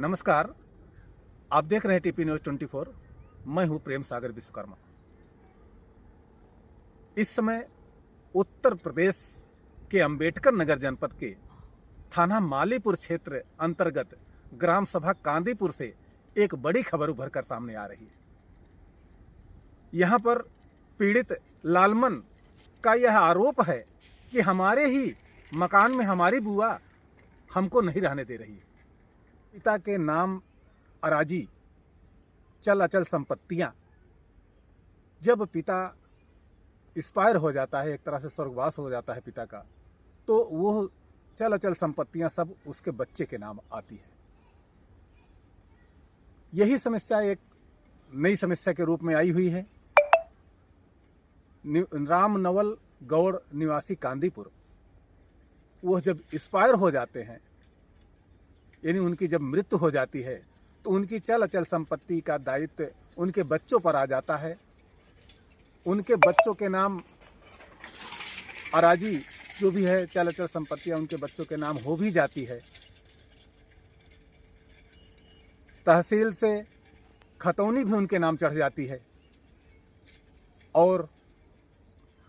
नमस्कार, आप देख रहे हैं टीपी न्यूज़ 24। मैं हूं प्रेम सागर विश्वकर्मा। इस समय उत्तर प्रदेश के अंबेडकर नगर जनपद के थाना मालीपुर क्षेत्र अंतर्गत ग्राम सभा कांदीपुर से एक बड़ी खबर उभर कर सामने आ रही है। यहां पर पीड़ित लालमन का यह आरोप है कि हमारे ही मकान में हमारी बुआ हमको नहीं रहने दे रही है। पिता के नाम अराजी चल अचल संपत्तियां, जब पिता एक्सपायर हो जाता है, एक तरह से स्वर्गवास हो जाता है पिता का, तो वो चल अचल संपत्तियां सब उसके बच्चे के नाम आती है। यही समस्या एक नई समस्या के रूप में आई हुई है। राम नवल गौड़ निवासी कांदीपुर, वो जब एक्सपायर हो जाते हैं, यानी उनकी जब मृत्यु हो जाती है, तो उनकी चल अचल संपत्ति का दायित्व उनके बच्चों पर आ जाता है। उनके बच्चों के नाम अराजी जो भी है, चल अचल संपत्तियां उनके बच्चों के नाम हो भी जाती है। तहसील से खतौनी भी उनके नाम चढ़ जाती है। और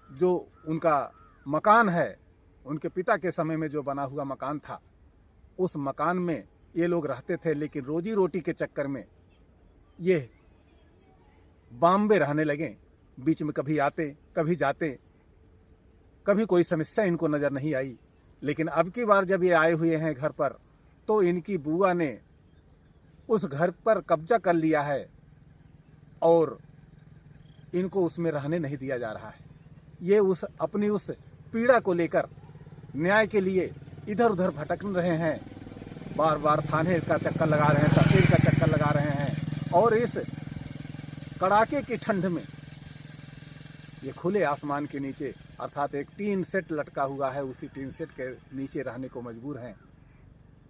जो उनका मकान है, उनके पिता के समय में जो बना हुआ मकान था, उस मकान में ये लोग रहते थे, लेकिन रोजी रोटी के चक्कर में ये बॉम्बे रहने लगे। बीच में कभी आते कभी जाते, कभी कोई समस्या इनको नज़र नहीं आई। लेकिन अब की बार जब ये आए हुए हैं घर पर, तो इनकी बुआ ने उस घर पर कब्जा कर लिया है और इनको उसमें रहने नहीं दिया जा रहा है। ये अपनी उस पीड़ा को लेकर न्याय के लिए इधर उधर भटक रहे हैं। बार बार थाने का चक्कर लगा रहे हैं, तहसील का चक्कर लगा रहे हैं। और इस कड़ाके की ठंड में ये खुले आसमान के नीचे, अर्थात एक टीन सेट लटका हुआ है, उसी टीन सेट के नीचे रहने को मजबूर हैं।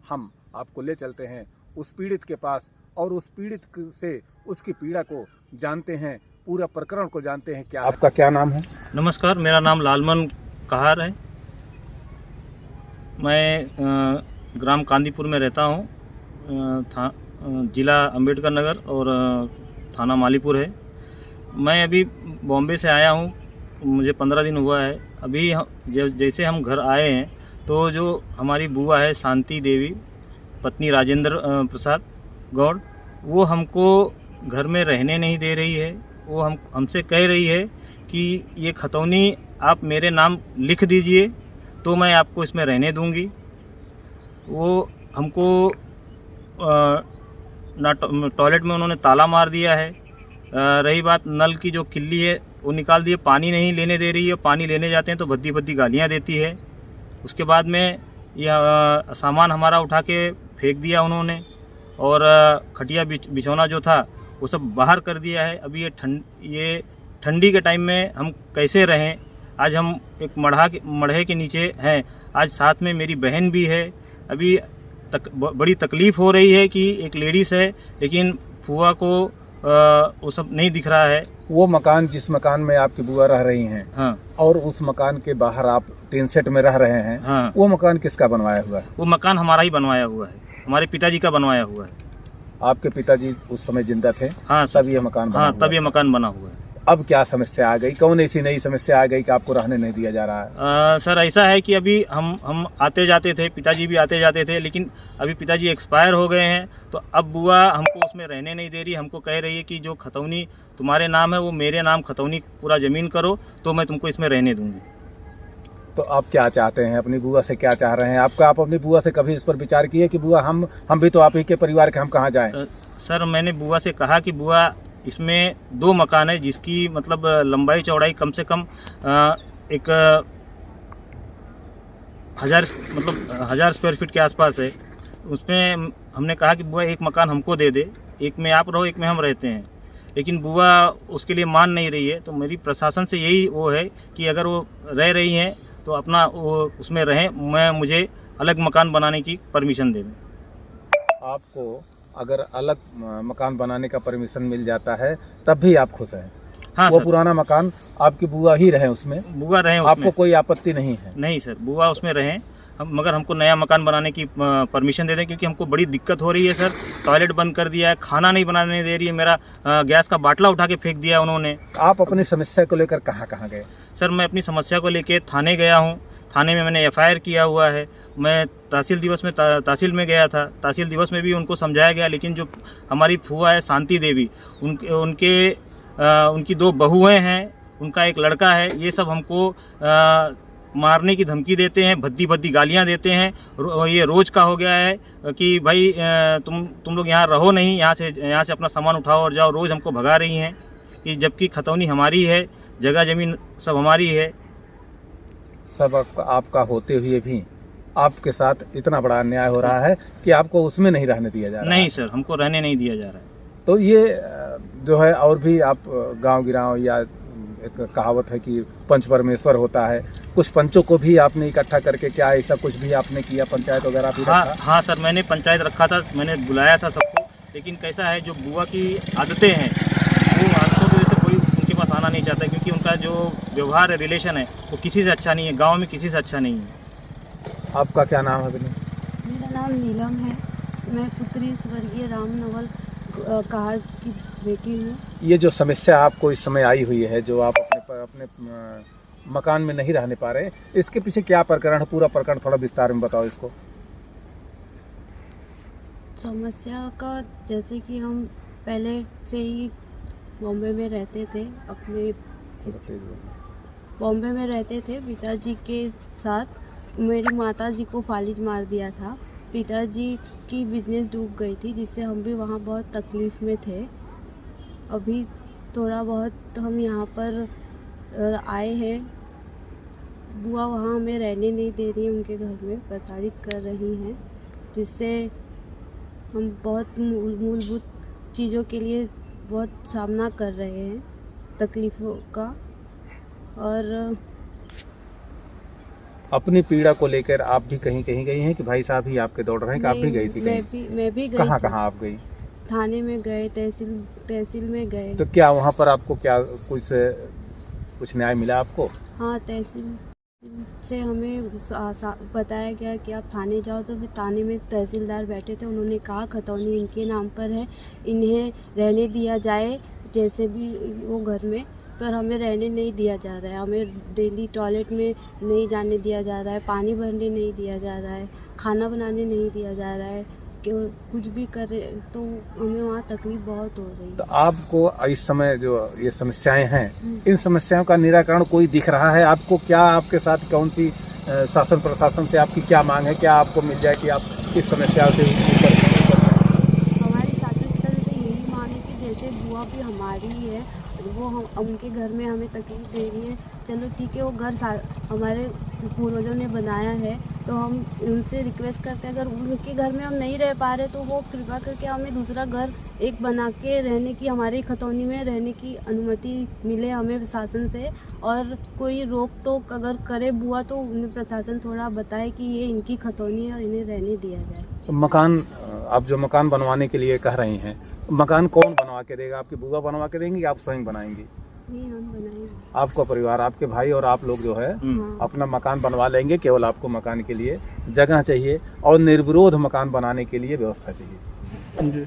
हम आपको ले चलते हैं उस पीड़ित के पास और उस पीड़ित से उसकी पीड़ा को जानते हैं, पूरा प्रकरण को जानते हैं। क्या आपका क्या नाम है? नमस्कार, मेरा नाम लालमन कहार है। मैं ग्राम कांदीपुर में रहता हूँ। जिला अंबेडकर नगर और थाना मालीपुर है। मैं अभी बॉम्बे से आया हूँ, मुझे 15 दिन हुआ है। अभी जैसे हम घर आए हैं, तो जो हमारी बुआ है शांति देवी, पत्नी राजेंद्र प्रसाद गौड़, वो हमको घर में रहने नहीं दे रही है। वो हमसे कह रही है कि ये खतौनी आप मेरे नाम लिख दीजिए तो मैं आपको इसमें रहने दूंगी। वो हमको टॉयलेट में उन्होंने ताला मार दिया है। रही बात नल की जो किल्ली है, वो निकाल दिए, पानी नहीं लेने दे रही है। पानी लेने जाते हैं तो भद्दी भद्दी गालियाँ देती है। उसके बाद में यह सामान हमारा उठा के फेंक दिया उन्होंने, और खटिया बिछौना जो था वो सब बाहर कर दिया है। अभी ये ठंडी के टाइम में हम कैसे रहें? आज हम एक मढ़े के नीचे हैं। आज साथ में मेरी बहन भी है। अभी बड़ी तकलीफ़ हो रही है कि एक लेडीज़ है, लेकिन फुआ को वो सब नहीं दिख रहा है। वो मकान, जिस मकान में आपकी बुआ रह रही हैं, हाँ, और उस मकान के बाहर आप टीन सेट में रह रहे हैं, हाँ, वो मकान किसका बनवाया हुआ है? वो मकान हमारा ही बनवाया हुआ है, हमारे पिताजी का बनवाया हुआ है। आपके पिताजी उस समय जिंदा थे? हाँ, तब ये मकान बना हाँ, हुआ तब ये मकान बना हुआ है। अब क्या समस्या आ गई? कौन ऐसी नई समस्या आ गई कि आपको रहने नहीं दिया जा रहा है? सर, ऐसा है कि अभी हम आते जाते थे, पिताजी भी आते जाते थे, लेकिन अभी पिताजी एक्सपायर हो गए हैं। तो अब बुआ हमको उसमें रहने नहीं दे रही। हमको कह रही है कि जो खतौनी तुम्हारे नाम है वो मेरे नाम खतौनी पूरा ज़मीन करो तो मैं तुमको इसमें रहने दूंगी। तो आप क्या चाहते हैं? अपनी बुआ से क्या चाह रहे हैं? आप अपनी बुआ से कभी इस पर विचार किए कि बुआ हम भी तो आप ही के परिवार के, हम कहाँ जाएं? सर, मैंने बुआ से कहा कि बुआ, इसमें 2 मकान है, जिसकी मतलब लंबाई चौड़ाई कम से कम 1000 स्क्वायर फीट के आसपास है। उसमें हमने कहा कि बुआ एक मकान हमको दे दे, एक में आप रहो, एक में हम रहते हैं। लेकिन बुआ उसके लिए मान नहीं रही है। तो मेरी प्रशासन से यही वो है कि अगर वो रह रही हैं तो अपना वो उसमें रहें, मुझे अलग मकान बनाने की परमिशन दे दें। आपको अगर अलग मकान बनाने का परमिशन मिल जाता है तब भी आप खुश हैं? हाँ, वो सर, पुराना मकान आपकी बुआ ही रहे उसमें? बुआ रहें उसमें, आपको कोई आपत्ति नहीं है? नहीं सर, बुआ उसमें रहें, मगर हमको नया मकान बनाने की परमिशन दे दें, क्योंकि हमको बड़ी दिक्कत हो रही है सर। टॉयलेट बंद कर दिया है, खाना नहीं बनाने दे रही है, मेरा गैस का बाटला उठा के फेंक दिया उन्होंने। आप अपनी समस्या को लेकर कहाँ कहाँ गए? सर मैं अपनी समस्या को लेकर थाने गया हूँ। थाने में मैंने FIR किया हुआ है। मैं तहसील दिवस में तहसील में गया था। तहसील दिवस में भी उनको समझाया गया, लेकिन जो हमारी फूआ है शांति देवी, उनकी 2 बहुएं हैं, उनका एक लड़का है, ये सब हमको मारने की धमकी देते हैं, भद्दी भद्दी गालियां देते हैं। ये रोज़ का हो गया है कि भाई तुम लोग यहाँ रहो नहीं, यहाँ से अपना सामान उठाओ और जाओ। रोज़ हमको भगा रही हैं कि जबकि खतौनी हमारी है, जगह ज़मीन सब हमारी है। सब आपका होते हुए भी आपके साथ इतना बड़ा अन्याय हो रहा है कि आपको उसमें नहीं रहने दिया जा रहा है। नहीं सर, हमको रहने नहीं दिया जा रहा है। तो ये जो है, और भी आप गांव गिराव, या एक कहावत है कि पंच परमेश्वर होता है, कुछ पंचों को भी आपने इकट्ठा करके, क्या ऐसा कुछ भी आपने किया, पंचायत वगैरह भी रखा? हाँ सर, मैंने पंचायत रखा था, मैंने बुलाया था सबको, लेकिन कैसा है, जो बुआ की आदतें हैं वो आदतों की वजह से कोई उनके पास आना नहीं चाहता, क्योंकि उनका जो व्यवहार है, रिलेशन है, वो किसी से अच्छा नहीं है, गाँव में किसी से अच्छा नहीं है। आपका क्या नाम है बहन? मेरा नाम नीलम है। मैं पुत्री स्वर्गीय राम नवल कहार की बेटी हूँ। ये जो समस्या आपको इस समय आई हुई है, जो आप अपने मकान में नहीं रहने पा रहे, इसके पीछे क्या प्रकरण है? पूरा प्रकरण थोड़ा विस्तार में बताओ इसको। समस्या का, जैसे कि हम पहले से ही बॉम्बे में रहते थे, बॉम्बे में रहते थे पिताजी के साथ। मेरी माताजी को फालिज मार दिया था। पिताजी की बिजनेस डूब गई थी, जिससे हम भी वहाँ बहुत तकलीफ़ में थे। अभी थोड़ा बहुत हम यहाँ पर आए हैं। बुआ वहाँ हमें रहने नहीं दे रही है, उनके घर में प्रताड़ित कर रही हैं, जिससे हम बहुत मूलभूत चीज़ों के लिए बहुत सामना कर रहे हैं, तकलीफ़ों का। और अपनी पीड़ा को लेकर आप भी कहीं कहीं गई हैं कि भाई साहब ही आपके दौड़ रहे हैं, कि आप भी गई थी? मैं भी गई। कहाँ कहाँ आप गई? थाने में गए, तहसील में गए। तो क्या वहाँ पर आपको क्या कुछ न्याय मिला आपको? हाँ, तहसील से हमें बताया गया कि आप थाने जाओ। तो फिर थाने में तहसीलदार बैठे थे, उन्होंने कहा खतौनी इनके नाम पर है, इन्हें रहने दिया जाए जैसे भी वो घर में। पर हमें रहने नहीं दिया जा रहा है। हमें डेली टॉयलेट में नहीं जाने दिया जा रहा है, पानी भरने नहीं दिया जा रहा है, खाना बनाने नहीं दिया जा रहा है, कि कुछ भी करे तो हमें वहाँ तकलीफ बहुत हो रही है। तो आपको इस समय जो ये समस्याएं हैं, इन समस्याओं का निराकरण कोई दिख रहा है आपको? क्या आपके साथ कौन सी शासन प्रशासन से आपकी क्या मांग है? क्या आपको मिल जाए कि आप इस समस्या से हमारी शासन से यही मांग है कि जैसे बुआ भी हमारी है, वो उनके घर में हमें तकलीफ दे रही है। चलो ठीक है, वो घर हमारे पूर्वजों ने बनाया है, तो हम उनसे रिक्वेस्ट करते हैं, अगर उनके घर में हम नहीं रह पा रहे तो वो कृपा करके हमें दूसरा घर एक बना के रहने की, हमारी खतौनी में रहने की अनुमति मिले हमें प्रशासन से। और कोई रोक टोक अगर करे बुआ, तो उन्हें प्रशासन थोड़ा बताए कि ये इनकी खतौनी है और इन्हें रहने दिया जाए। तो मकान, आप जो मकान बनवाने के लिए कह रही हैं, मकान कौन बनवा के देगा? आपकी बुआ बनवा के देंगी, आप स्वयं बनाएंगी? नहीं, हम बनाएंगे। आपका परिवार, आपके भाई और आप लोग जो है अपना मकान बनवा लेंगे। केवल आपको मकान के लिए जगह चाहिए और निर्विरोध मकान बनाने के लिए व्यवस्था चाहिए।